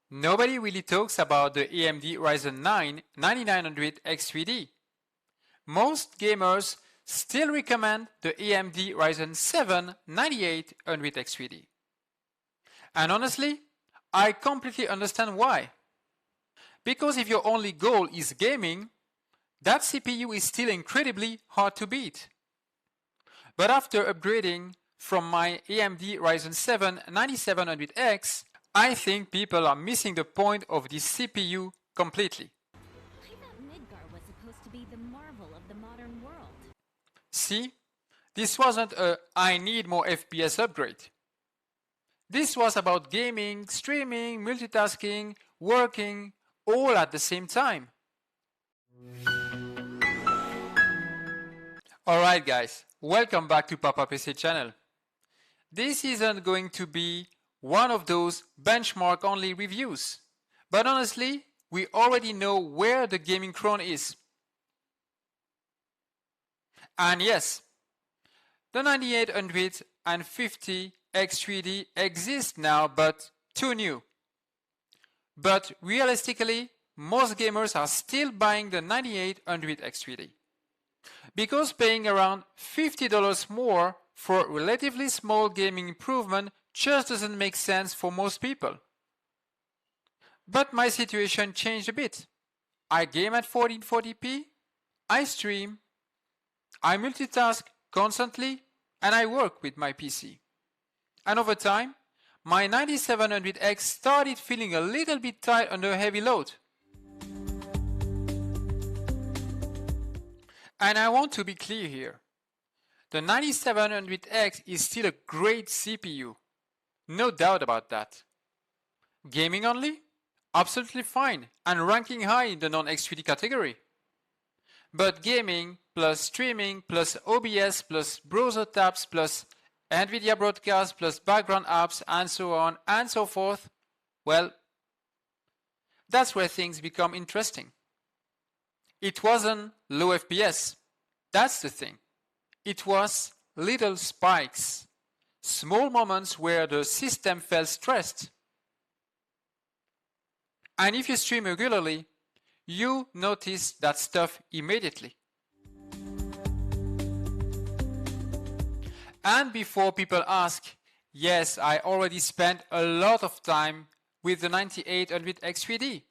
Nobody really talks about the AMD Ryzen 9 9900 X3D. Most gamers still recommend the AMD Ryzen 7 9800 X3D. And honestly, I completely understand why. Because if your only goal is gaming, that CPU is still incredibly hard to beat. But after upgrading from my AMD Ryzen 7 9700X, I think people are missing the point of this CPU completely. I thought Midgar was supposed to be the marvel of the modern world. See, this wasn't a I need more FPS upgrade. This was about gaming, streaming, multitasking, working, all at the same time. Alright guys, welcome back to Papa PC channel. This isn't going to be one of those benchmark only reviews, but honestly, we already know where the gaming crown is. And yes, the 9850 X3D exists now, but too new. But realistically, most gamers are still buying the 9800 X3D. Because paying around $50 more for relatively small gaming improvement just doesn't make sense for most people. But my situation changed a bit. I game at 1440p, I stream, I multitask constantly, and I work with my PC. And over time, my 9700X started feeling a little bit tight under heavy load. And I want to be clear here. The 9700X is still a great CPU. No doubt about that. Gaming only? Absolutely fine and ranking high in the non-X3D category. But gaming plus streaming plus OBS plus browser tabs plus NVIDIA broadcast plus background apps and so on and so forth, well, that's where things become interesting. It wasn't low FPS. That's the thing. It was little spikes, small moments where the system felt stressed. And if you stream regularly, you notice that stuff immediately. And before people ask, yes, I already spent a lot of time with the 9800 X3D.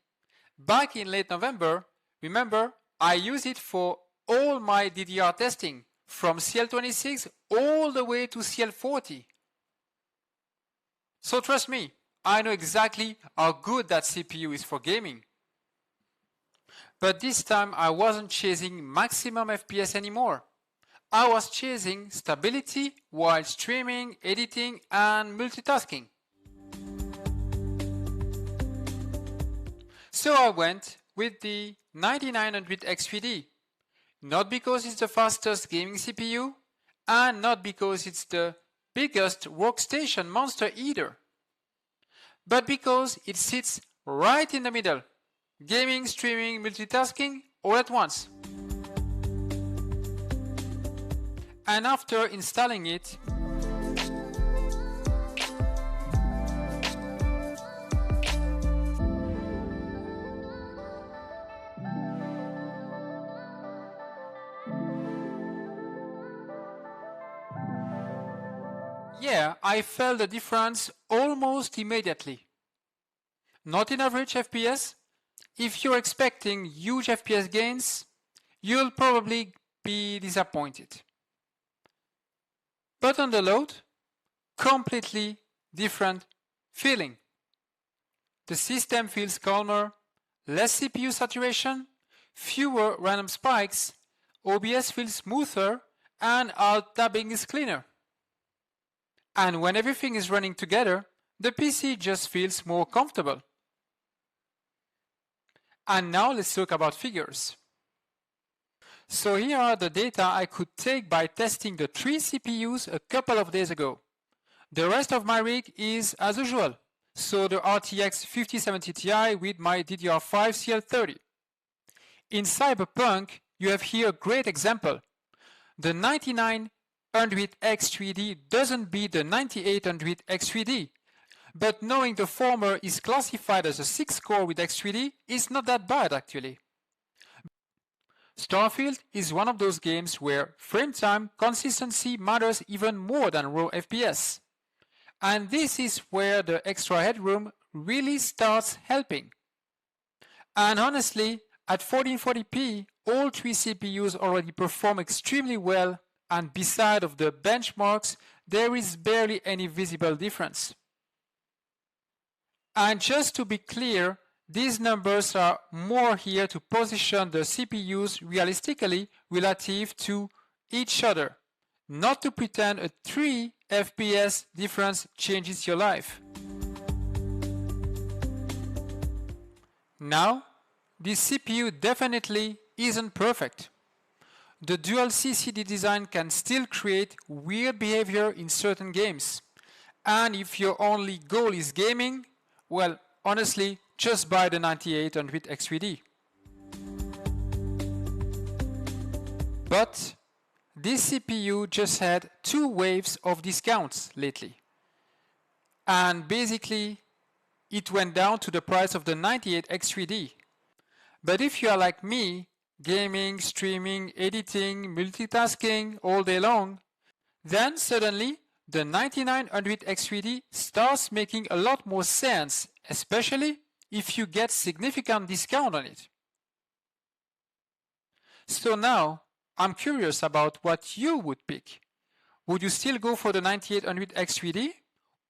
Back in late November, remember, I used it for all my DDR testing, from CL26 all the way to CL40. So trust me, I know exactly how good that CPU is for gaming. But this time I wasn't chasing maximum FPS anymore. I was chasing stability while streaming, editing, and multitasking. So I went with the 9900 X3D, not because it's the fastest gaming CPU, and not because it's the biggest workstation monster either, but because it sits right in the middle, gaming, streaming, multitasking, all at once. And after installing it, yeah, I felt the difference almost immediately. Not in average FPS. If you're expecting huge FPS gains, you'll probably be disappointed. But on the load, completely different feeling. The system feels calmer, less CPU saturation, fewer random spikes, OBS feels smoother, and alt tabbing is cleaner. And when everything is running together, the PC just feels more comfortable. And now let's talk about figures. So here are the data I could take by testing the 3 CPUs a couple of days ago. The rest of my rig is as usual. So the RTX 5070 Ti with my DDR5 CL30. In Cyberpunk, you have here a great example. The 9900 X3D doesn't beat the 9800 X3D, but knowing the former is classified as a 6-core with X3D is not that bad actually. Starfield is one of those games where frame time consistency matters even more than raw FPS. And this is where the extra headroom really starts helping. And honestly, at 1440p, all three CPUs already perform extremely well, and beside of the benchmarks, there is barely any visible difference. And just to be clear, these numbers are more here to position the CPUs realistically relative to each other, not to pretend a 3 FPS difference changes your life. Now, this CPU definitely isn't perfect. The dual CCD design can still create weird behavior in certain games. And if your only goal is gaming, well, honestly, just buy the 9800 X3D. But this CPU just had 2 waves of discounts lately. And basically, it went down to the price of the 98 X3D. But if you are like me, gaming, streaming, editing, multitasking all day long, then suddenly the 9900 X3D starts making a lot more sense, especially if you get significant discount on it. So now, I'm curious about what you would pick. Would you still go for the 9800 X3D?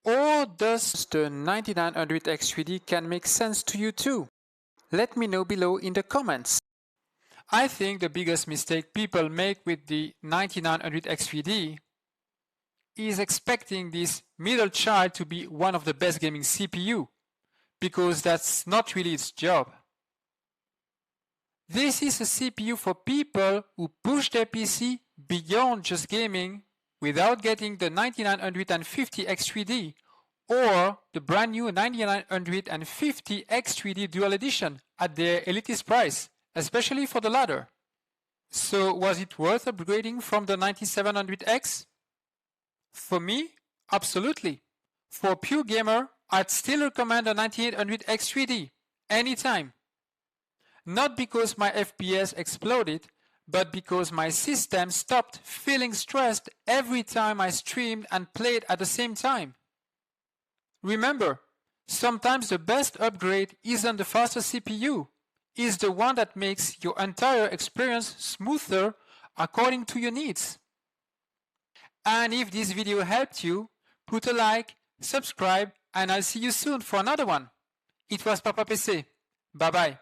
Or does the 9900 X3D can make sense to you too? Let me know below in the comments. I think the biggest mistake people make with the 9900 X3D is expecting this middle child to be one of the best gaming CPU, because that's not really its job. This is a CPU for people who push their PC beyond just gaming without getting the 9950 X3D or the brand new 9950 X3D Dual Edition at their elitist price, especially for the latter. So was it worth upgrading from the 9700X? For me, absolutely. For a pure gamer, I'd still recommend the 9800 X3D anytime. Not because my FPS exploded, but because my system stopped feeling stressed every time I streamed and played at the same time. Remember, sometimes the best upgrade isn't the fastest CPU, it's the one that makes your entire experience smoother according to your needs. And if this video helped you, put a like, subscribe, and I'll see you soon for another one. It was Papa PC. Bye bye.